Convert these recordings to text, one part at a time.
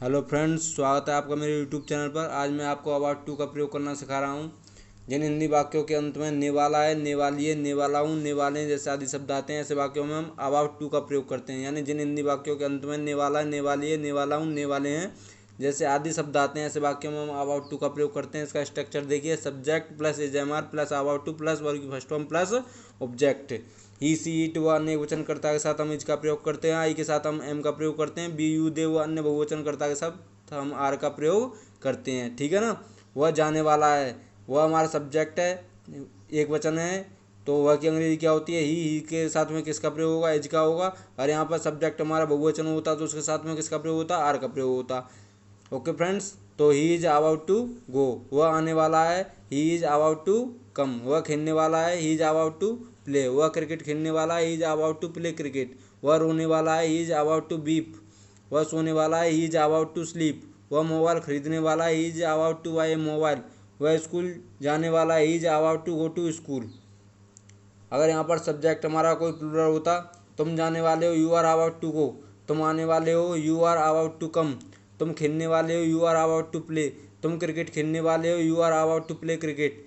Hello friends, स्वागत है आपका मेरे यूट्यूब चैनल पर। आज मैं आपको अबाउट टू का प्रयोग करना सिखा रहा हूँ। जिन हिंदी वाक्यों के अंत में ने वाला है, ने वाली है, ने वाला हूँ, ने वाले हैं जैसे आदि शब्द आते हैं, ऐसे वाक्यों में हम अबाउट टू का प्रयोग करते हैं। यानी जिन हिंदी वाक्यों के अंत में ने वाला है, ने वाली है, ने वाला हूँ, ने वाले हैं जैसे आदि शब्द आते हैं, ऐसे वाक्यों में हम अबाउट टू का प्रयोग करते हैं। इसका स्ट्रक्चर देखिए: subject plus is am are plus about to plus verb की first form plus object. He see it व अन्य वचनकर्ता के साथ हम इज का प्रयोग करते हैं। आई के साथ हम एम का प्रयोग करते हैं। बी यू दे व अन्य बहुवचनकर्ता के साथ तो हम आर का प्रयोग करते हैं। ठीक है ना। वह जाने वाला है, वह हमारा सब्जेक्ट है, एक वचन है, तो वह की अंग्रेजी क्या होती है? ही के साथ में किसका प्रयोग होगा? एज का होगा। और यहाँ पर सब्जेक्ट हमारा बहुवचन होता तो उसके साथ में किसका प्रयोग होता? आर का प्रयोग होता। ओके फ्रेंड्स, तो he is about to go, वह आने वाला है। He is about to come, वह खेलने वाला है। He is about to play, वह क्रिकेट खेलने वाला है। He is about to play cricket. वह रोने वाला है। He is about to weep, वह सोने वाला है। He is about to sleep. वह मोबाइल खरीदने वाला है। He is about to buy a mobile. वह स्कूल जाने वाला है। He is about to go to school. अगर यहाँ पर सब्जेक्ट हमारा कोई प्लूरल होता, तुम जाने वाले हो, you are about to go. तुम आने वाले हो, you are about to come. तुम खेलने वाले हो, you are about to play. तुम क्रिकेट खेलने वाले हो, you are about to play cricket.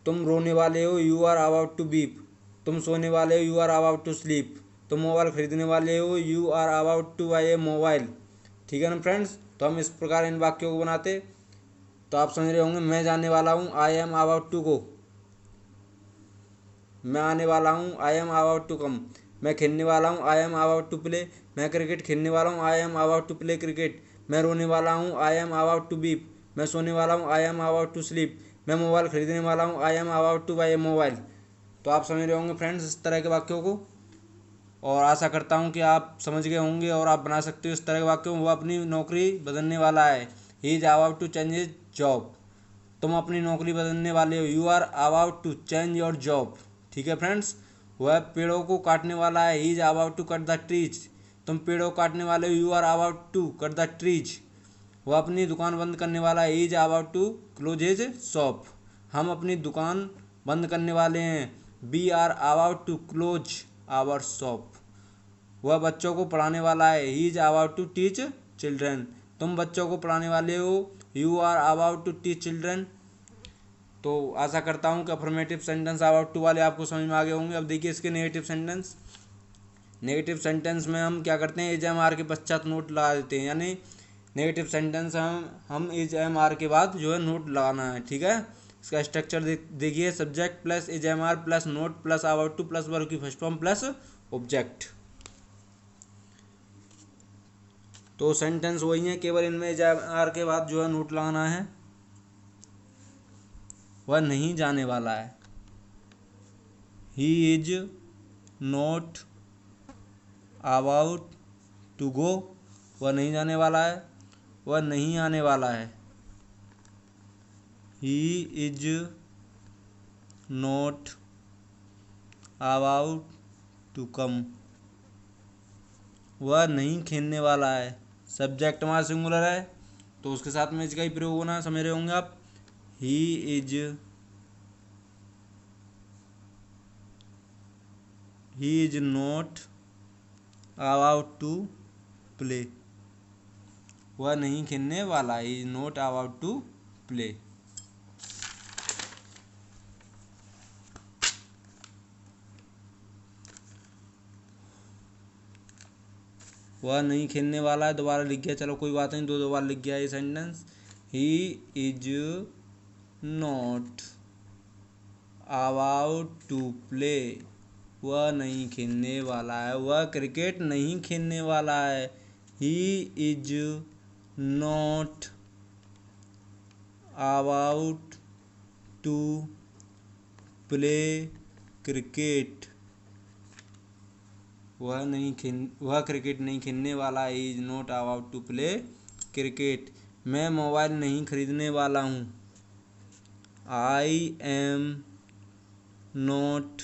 तुम रोने वाले हो, you are about to weep. तुम सोने वाले हो, you are about to sleep. तुम मोबाइल खरीदने वाले हो, you are about to buy a mobile. ठीक है ना फ्रेंड्स। तो हम इस प्रकार इन वाक्यों को बनाते। तो आप समझ रहे होंगे, मैं जाने वाला हूँ, I am about to go. मैं आने वाला हूँ, I am about to come. मैं खेलने वाला हूँ, I am about to play. मैं क्रिकेट खेलने वाला हूँ, I am about to play cricket. मैं रोने वाला हूँ, I am about to weep. मैं सोने वाला हूँ, I am about to sleep. मैं मोबाइल खरीदने वाला हूँ, I am about to buy a mobile. तो आप समझ रहे होंगे फ्रेंड्स इस तरह के वाक्यों को, और आशा करता हूँ कि आप समझ गए होंगे और आप बना सकते हो इस तरह के वाक्यों। वो अपनी नौकरी बदलने वाला है। He is about to change his job. तुम अपनी नौकरी बदलने वाले हो, you are about to change your job. ठीक है फ्रेंड्स। वह पेड़ों को काटने वाला है। He is about to cut the trees. तुम पेड़ों को काटने वाले हो, you are about to cut the trees. वह अपनी दुकान बंद करने वाला है। He is about to close his shop. हम अपनी दुकान बंद करने वाले हैं। We are about to close our shop. वह बच्चों को पढ़ाने वाला है। He is about to teach children. तुम बच्चों को पढ़ाने वाले हो, you are about to teach children. तो आशा करता हूँ कि अफर्मेटिव सेंटेंस अबाउट टू वाले आपको समझ में आ गए होंगे। अब देखिए इसके नेगेटिव सेंटेंस। नेगेटिव सेंटेंस में हम क्या करते हैं? इज एम आर के पश्चात नोट लगा देते हैं। यानी नेगेटिव सेंटेंस हम इज एम आर के बाद जो है नोट लगाना है। ठीक है। इसका स्ट्रक्चर देखिए: subject plus is am are plus not plus about to plus verb की फर्स्ट फॉर्म प्लस ऑब्जेक्ट। तो सेंटेंस वही है, केवल इनमें इज एम आर के बाद जो है नोट लगाना है। वह नहीं जाने वाला है। He is not about to go, वह नहीं जाने वाला है। वह नहीं आने वाला है। He is not about to come, वह नहीं खेलने वाला है। सब्जेक्ट हमारा सिंगुलर है तो उसके साथ में इसका ही प्रयोग होना समझ रहे होंगे आप। He is not about to play, वह नहीं खेलने वाला। He is not about to play. वह नहीं खेलने वाला है, दोबारा लिख गया, चलो कोई बात नहीं, दो बार लिख गया ये sentence. He is not about to play, वह नहीं खेलने वाला है। वह क्रिकेट नहीं खेलने वाला है। He is not about to play cricket, वह क्रिकेट नहीं खेलने वाला। He is not about to play cricket. मैं मोबाइल नहीं खरीदने वाला हूँ। I am not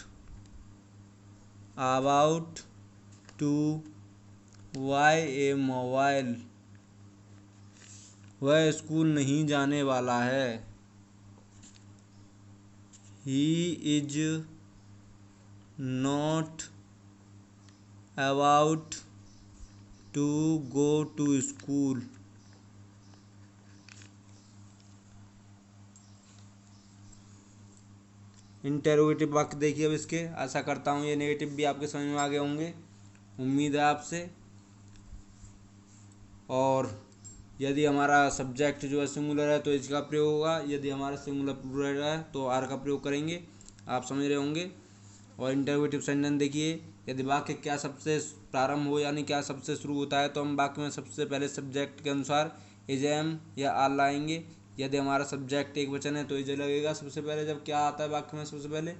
about to buy a mobile, वह स्कूल नहीं जाने वाला है। He is not about to go to school, interrogative वाक्य देखिए अब इसके। आशा करता हूँ ये नेगेटिव भी आपके समझ में आ गए होंगे, उम्मीद है आपसे। और यदि हमारा सब्जेक्ट जो है सिंगुलर है तो इज का प्रयोग होगा, यदि हमारा सिंगुलर प्लूरल है तो आर का प्रयोग करेंगे, आप समझ रहे होंगे। और इंटरोगेटिव सेंटेंस देखिए, यदि वाक्य क्या सबसे प्रारंभ हो यानी क्या सबसे शुरू होता है तो हम वाक्य में सबसे पहले सब्जेक्ट के अनुसार इज एम या आर लाएंगे। यदि हमारा सब्जेक्ट एक वचन है तो इज लगेगा सबसे पहले जब क्या आता है वाक्य में सबसे पहले।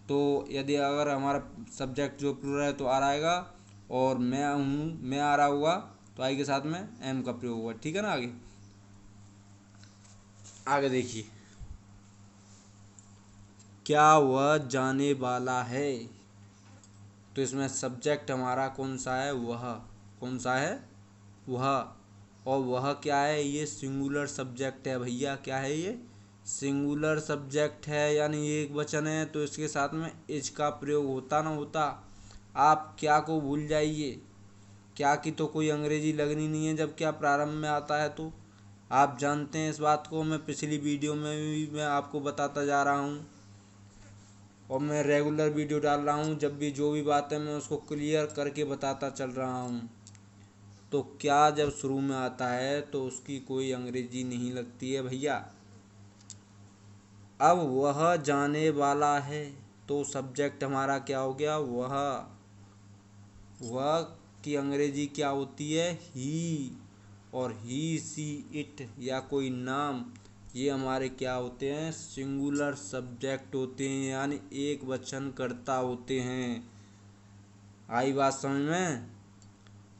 तो यदि अगर हमारा सब्जेक्ट जो प्लूरल है तो आर आएगा, और मैं हूँ मैं आ रहा हुआ तो आई के साथ में एम का प्रयोग हुआ, ठीक है ना। आगे आगे देखिए, क्या वह जाने वाला है, तो इसमें सब्जेक्ट हमारा कौन सा है, वह। कौन सा है, वह। और वह क्या है, ये सिंगुलर सब्जेक्ट है भैया। क्या है ये, सिंगुलर सब्जेक्ट है, यानी एक वचन है तो इसके साथ में इज का प्रयोग होता ना होता। आप क्या को भूल जाइए, क्या की तो कोई अंग्रेजी लगनी नहीं है जब क्या प्रारंभ में आता है तो। आप जानते हैं इस बात को, मैं पिछली वीडियो में भी मैं आपको बताता जा रहा हूँ, और मैं रेगुलर वीडियो डाल रहा हूँ। जब भी जो भी बात है मैं उसको क्लियर करके बताता चल रहा हूँ। तो क्या जब शुरू में आता है तो उसकी कोई अंग्रेजी नहीं लगती है भैया। अब वह जाने वाला है तो सब्जेक्ट हमारा क्या हो गया, वह। वह की अंग्रेजी क्या होती है, ही। और ही, सी, इट या कोई नाम, ये हमारे क्या होते हैं, सिंगुलर सब्जेक्ट होते हैं, यानी एक वचन कर्ता होते हैं। आई बात समझ में।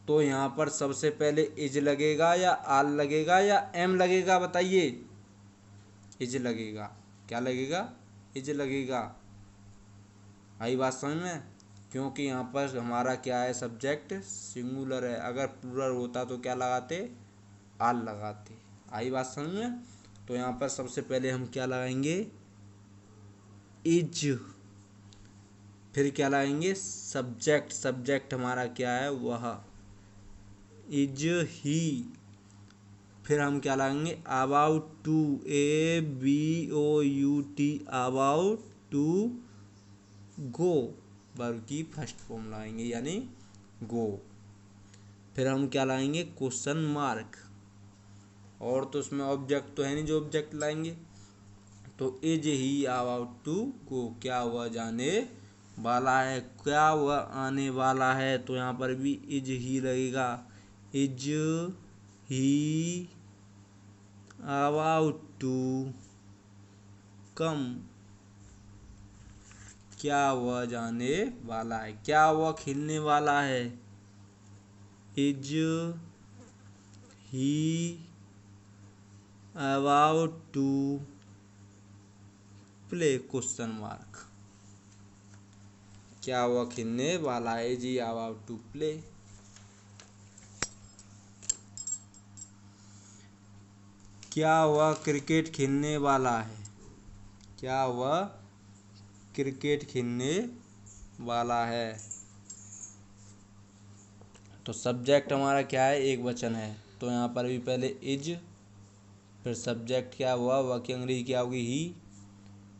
तो यहाँ पर सबसे पहले इज लगेगा या आल लगेगा या एम लगेगा, बताइए। इज लगेगा। क्या लगेगा, इज लगेगा। आई बात समझ में, क्योंकि यहाँ पर हमारा क्या है, सब्जेक्ट सिंगुलर है। अगर प्लूरल होता तो क्या लगाते, आल लगाते। आई बात समझ में। तो यहाँ पर सबसे पहले हम क्या लगाएंगे, इज। फिर क्या लगाएंगे, सब्जेक्ट। सब्जेक्ट हमारा क्या है, वह, इज ही। फिर हम क्या लगाएंगे, about to, ABOUT, about to go, verb की फर्स्ट फॉर्म लगाएंगे यानी गो। फिर हम क्या लाएंगे, क्वेश्चन मार्क। और तो उसमें ऑब्जेक्ट तो है नहीं जो ऑब्जेक्ट लाएंगे। तो is he about to go, क्या हुआ जाने वाला है, क्या हुआ आने वाला है, तो यहाँ पर भी इज ही लगेगा। Is he about to come, क्या हुआ जाने वाला है, क्या हुआ खिलने वाला है। Is he about to play, question mark. क्या हुआ खिलने वाला है, is he about to play. क्या हुआ क्रिकेट खेलने वाला है, क्या हुआ क्रिकेट खेलने वाला है। तो सब्जेक्ट हमारा क्या है, एक वचन है, तो यहाँ पर भी पहले इज, फिर सब्जेक्ट क्या हुआ, वह की अंग्रेजी क्या होगी, ही।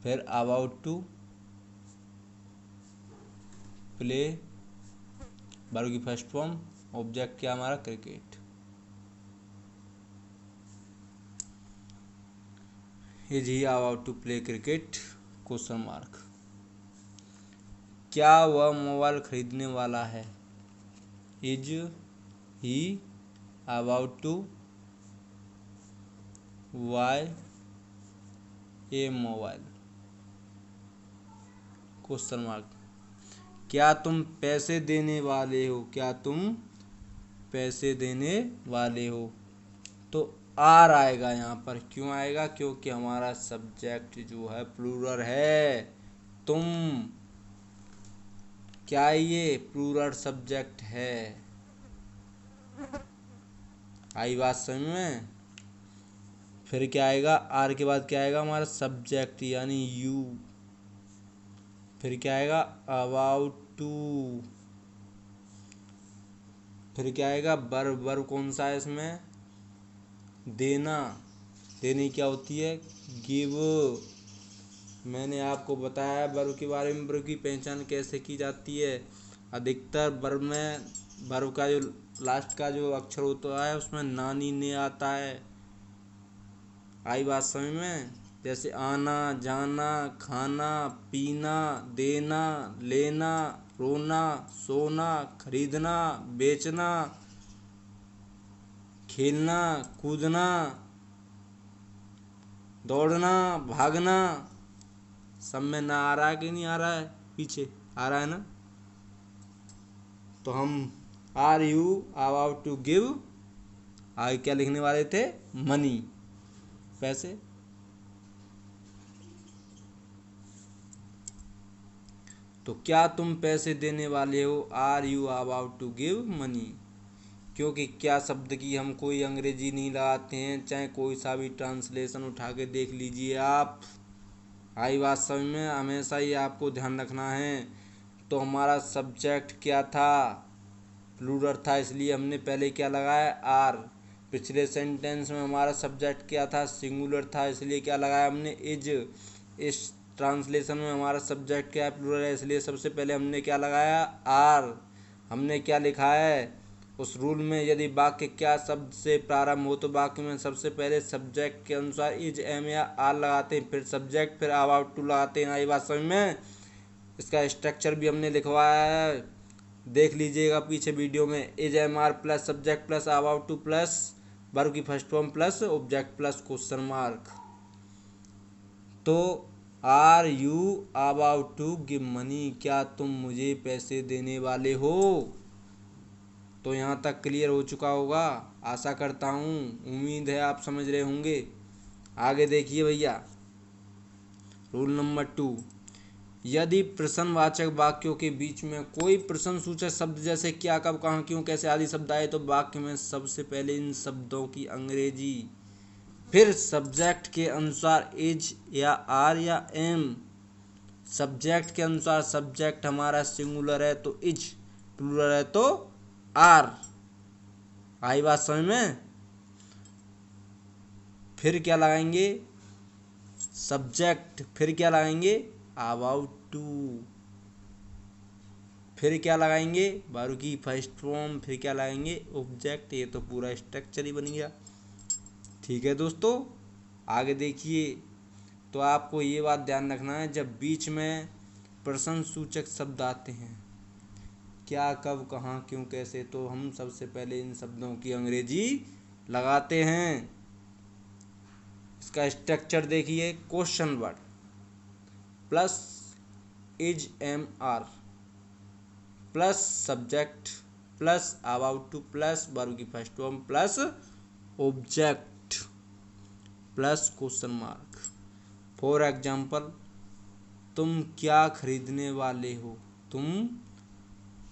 फिर अबाउट टू प्ले, वर्ब की फर्स्ट फॉर्म, ऑब्जेक्ट क्या हमारा, cricket. Is he about to play cricket, question mark. क्या वह मोबाइल खरीदने वाला है, is he about to buy a mobile, question mark. क्या तुम पैसे देने वाले हो, क्या तुम पैसे देने वाले हो, तो आर आएगा यहाँ पर। क्यों आएगा, क्योंकि हमारा सब्जेक्ट जो है प्लूरल है। तुम, क्या ये प्लूरल सब्जेक्ट है। आई बात समझ में। फिर क्या आएगा, आर के बाद क्या आएगा, हमारा सब्जेक्ट यानी यू। फिर क्या आएगा, अबाउट टू। फिर क्या आएगा, वर्ब। वर्ब कौन सा है इसमें, देना। देने क्या होती है, गिव। मैंने आपको बताया वर्ब के बारे में। वर्ब की पहचान कैसे की जाती है। अधिकतर वर्ब में वर्ब का जो लास्ट का जो अक्षर होता है उसमें नानी ने आता है। आई बात समझ में। जैसे आना, जाना, खाना, पीना, देना, लेना, रोना, सोना, खरीदना, बेचना, खेलना, कूदना, दौड़ना, भागना। सब में ना आ रहा है कि नहीं आ रहा है? पीछे आ रहा है ना। तो हम are you about to give, आगे क्या लिखने वाले थे? मनी, पैसे। तो क्या तुम पैसे देने वाले हो? Are you about to give money. क्योंकि क्या शब्द की हम कोई अंग्रेजी नहीं लगाते हैं, चाहे कोई सा भी ट्रांसलेशन उठा के देख लीजिए आप। आई बात समझ में। हमेशा ही आपको ध्यान रखना है। तो हमारा सब्जेक्ट क्या था? प्लूरल था, इसलिए हमने पहले क्या लगाया? आर। पिछले सेंटेंस में हमारा सब्जेक्ट क्या था? सिंगुलर था, इसलिए क्या लगाया हमने? इज। इस ट्रांसलेशन में हमारा सब्जेक्ट क्या है? प्लूरल है, इसलिए सबसे पहले हमने क्या लगाया? आर। हमने क्या लिखा है उस रूल में? यदि वाक्य क्या शब्द से प्रारंभ हो तो वाक्य में सबसे पहले सब्जेक्ट के अनुसार इज, एम या आर लगाते हैं, फिर सब्जेक्ट, फिर अबाउट टू लगाते हैं। आई बात समझ में। इसका स्ट्रक्चर भी हमने लिखवाया है, देख लीजिएगा पीछे वीडियो में। Is, am, are plus subject plus about to plus verb की first form plus object plus question mark. तो are you about to give money, क्या तुम मुझे पैसे देने वाले हो? तो यहाँ तक क्लियर हो चुका होगा, आशा करता हूँ, उम्मीद है आप समझ रहे होंगे। आगे देखिए भैया, रूल नंबर 2। यदि प्रश्नवाचक वाक्यों के बीच में कोई प्रश्नसूचक शब्द जैसे क्या, कब, कहाँ, क्यों, कैसे आदि शब्द आए तो वाक्य में सबसे पहले इन शब्दों की अंग्रेजी, फिर सब्जेक्ट के अनुसार इज या आर या एम। सब्जेक्ट के अनुसार सब्जेक्ट हमारा सिंगुलर है तो इज, प्लूरल है तो आर। आई बात समझ में। फिर क्या लगाएंगे? सब्जेक्ट, फिर क्या लगाएंगे? अबाउट टू, फिर क्या लगाएंगे? वर्ब की फर्स्ट फॉर्म, फिर क्या लगाएंगे? ऑब्जेक्ट। ये तो पूरा स्ट्रक्चर ही बन गया। ठीक है दोस्तों, आगे देखिए। तो आपको ये बात ध्यान रखना है, जब बीच में प्रश्नसूचक शब्द आते हैं, क्या, कब, कहाँ, क्यों, कैसे, तो हम सबसे पहले इन शब्दों की अंग्रेजी लगाते हैं। इसका स्ट्रक्चर देखिए। Question word plus is, am, are plus subject plus about to plus verb की first form plus object plus question mark. For example, तुम क्या खरीदने वाले हो? तुम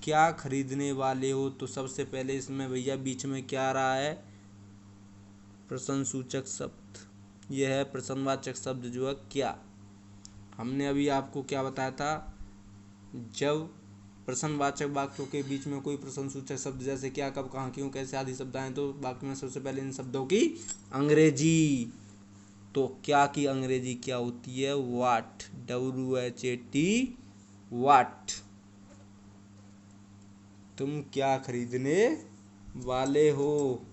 क्या खरीदने वाले हो? तो सबसे पहले इसमें भैया बीच में क्या आ रहा है? प्रश्नसूचक शब्द। यह है प्रश्नवाचक शब्द जो है क्या। हमने अभी आपको क्या बताया था? जब प्रश्नवाचक वाक्यों के बीच में कोई प्रश्नसूचक शब्द जैसे क्या, कब, कहाँ, क्यों, कैसे आदि शब्द आए तो वाक्य में सबसे पहले इन शब्दों की अंग्रेजी। तो क्या की अंग्रेजी क्या होती है? वाट, WHAT, वाट। तुम क्या खरीदने वाले हो?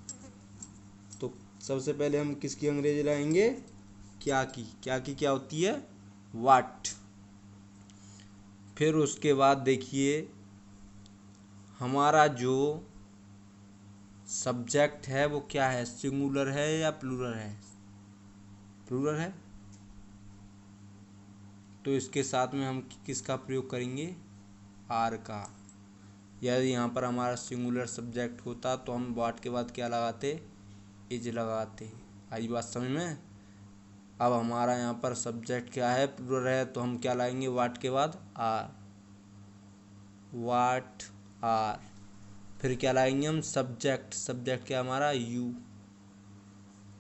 तो सबसे पहले हम किसकी अंग्रेजी लाएंगे? क्या की। क्या की क्या होती है? वाट। फिर उसके बाद देखिए, हमारा जो सब्जेक्ट है वो क्या है? सिंगुलर है या प्लूरल है? प्लूरल है, तो इसके साथ में हम किसका प्रयोग करेंगे? आर का। यदि यहाँ पर हमारा सिंगुलर सब्जेक्ट होता तो हम वाट के बाद क्या लगाते? इज लगाते। आई बात समझ में। अब हमारा यहाँ पर सब्जेक्ट क्या है? प्लूरल है, तो हम क्या लाएंगे वाट के बाद? Are, what, are. फिर क्या लाएंगे हम? सब्जेक्ट, सब्जेक्ट क्या हमारा? यू।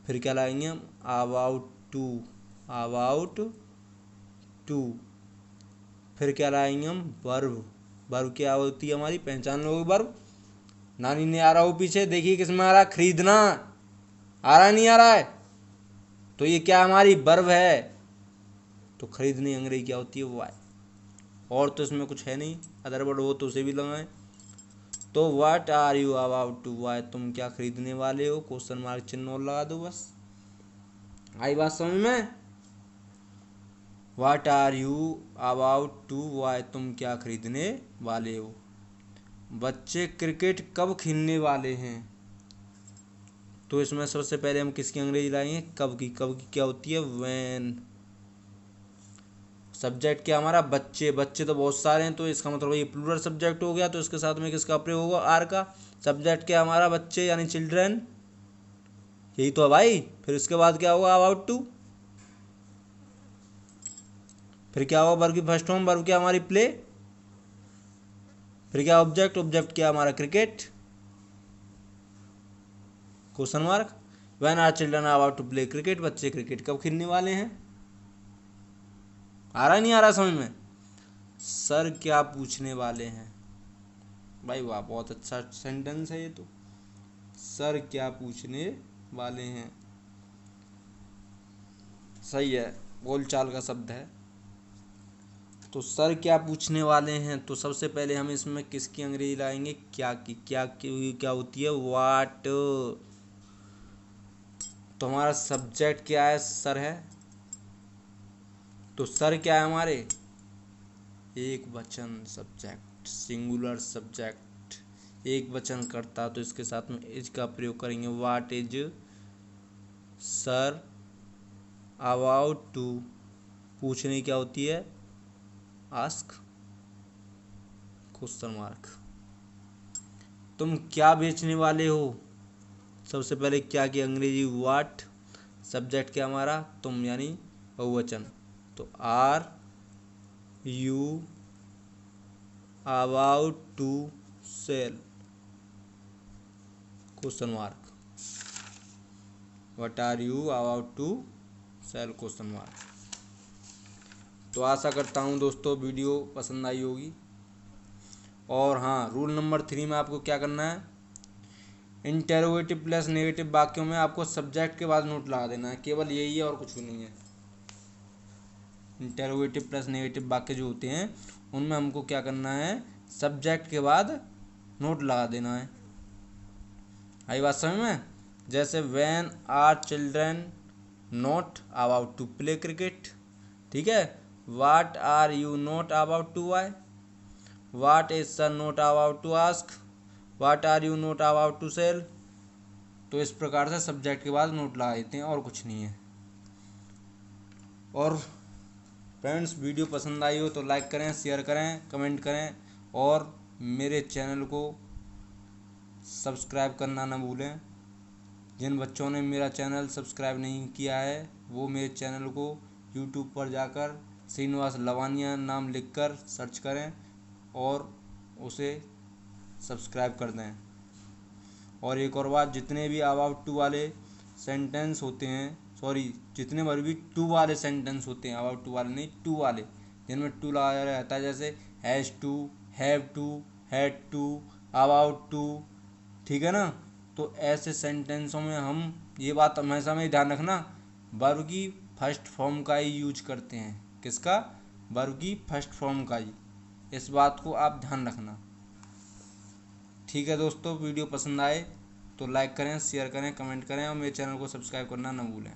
फिर क्या लाएंगे हम? About to, about to. फिर क्या लाएंगे हम? वर्ब। वर्ब क्या होती है हमारी? पहचान लोगे वर्ब? नानी ने आ रहा हो पीछे, देखिए किसमें आ रहा? खरीदना। आ रहा नहीं आ रहा है? तो ये क्या हमारी वर्ब है। तो खरीदने अंग्रेजी क्या होती है? वाई। और तो इसमें कुछ है नहीं, अदर वर्ड हो तो उसे भी लगाएं। तो what are you about to buy, तुम क्या खरीदने वाले हो? क्वेश्चन मार्क चिन्ह और लगा दो बस। आई बात समझ में? What are you about to buy, तुम क्या खरीदने वाले हो? बच्चे क्रिकेट कब खेलने वाले हैं? तो इसमें सबसे पहले हम किसकी अंग्रेजी लाएंगे? कब की। कब की क्या होती है? व्हेन। सब्जेक्ट क्या हमारा? बच्चे। बच्चे तो बहुत सारे हैं, तो इसका मतलब ये प्लूरल सब्जेक्ट हो गया, तो इसके साथ में किसका प्रयोग होगा? आर का। सब्जेक्ट क्या हमारा? बच्चे यानी चिल्ड्रन, यही तो है भाई। फिर इसके बाद क्या होगा? About to. फिर क्या होगा? वर्ब की फर्स्ट फॉर्म। वर्ब क्या हमारी? प्ले। फिर क्या? ऑब्जेक्ट। ऑब्जेक्ट क्या हमारा? Cricket. Question mark. When are children about to play cricket, बच्चे क्रिकेट कब खेलने वाले हैं? आ रहा नहीं आ रहा समझ में? सर क्या पूछने वाले हैं? भाई वाह, बहुत अच्छा सेंटेंस है ये तो। सर क्या पूछने वाले हैं, सही है, बोलचाल का शब्द है। तो सर क्या पूछने वाले हैं, तो सबसे पहले हम इसमें किसकी अंग्रेजी लाएंगे? क्या की। क्या की क्या होती है? वाट। तो हमारा सब्जेक्ट क्या है? सर है। तो सर क्या है हमारे? एक वचन सब्जेक्ट, सिंगुलर सब्जेक्ट, एक वचन करता, तो इसके साथ में इज का प्रयोग करेंगे। What is sir about to, पूछने क्या होती है? Ask, question mark. तुम क्या बेचने वाले हो? सबसे पहले क्या की अंग्रेजी? वाट। सब्जेक्ट क्या हमारा? तुम यानी बहुवचन, तो are you about to sell, question mark. What are you about to sell, question mark. तो आशा करता हूँ दोस्तों वीडियो पसंद आई होगी। और हाँ, रूल नंबर 3 में आपको क्या करना है? इंटेरोगेटिव प्लस नेगेटिव वाक्यों में आपको सब्जेक्ट के बाद नोट लगा देना है, केवल यही है और कुछ भी नहीं है। इंटेरोगेटिव प्लस नेगेटिव वाक्य जो होते हैं उनमें हमको क्या करना है? सब्जेक्ट के बाद नोट लगा देना है। आई बात समझ में? जैसे when are children not about to play cricket, ठीक है। What are you not about to buy, what is sir not about to ask, what are you not about to sell. तो इस प्रकार से सब्जेक्ट के बाद नोट लगा देते हैं और कुछ नहीं है। और फ्रेंड्स, वीडियो पसंद आई हो तो लाइक करें, शेयर करें, कमेंट करें और मेरे चैनल को सब्सक्राइब करना ना भूलें। जिन बच्चों ने मेरा चैनल सब्सक्राइब नहीं किया है वो मेरे चैनल को यूट्यूब पर जाकर श्रीनिवास लवानिया नाम लिखकर सर्च करें और उसे सब्सक्राइब कर दें। और एक और बात, जितने भी अबाउट टू वाले सेंटेंस होते हैं, सॉरी, जितने बार भी टू वाले सेंटेंस होते हैं, अबाउट टू वाले नहीं, टू वाले, जिनमें टू लगाया रहता है, जैसे has to, have to, had to, about to, ठीक है ना। तो ऐसे सेंटेंसों में हम ये बात हमेशा में ध्यान रखना, वर्ब की फर्स्ट फॉर्म का ही यूज करते हैं। किसका? वर्ब की फर्स्ट फॉर्म का ही। इस बात को आप ध्यान रखना, ठीक है दोस्तों। वीडियो पसंद आए तो लाइक करें, शेयर करें, कमेंट करें और मेरे चैनल को सब्सक्राइब करना ना भूलें।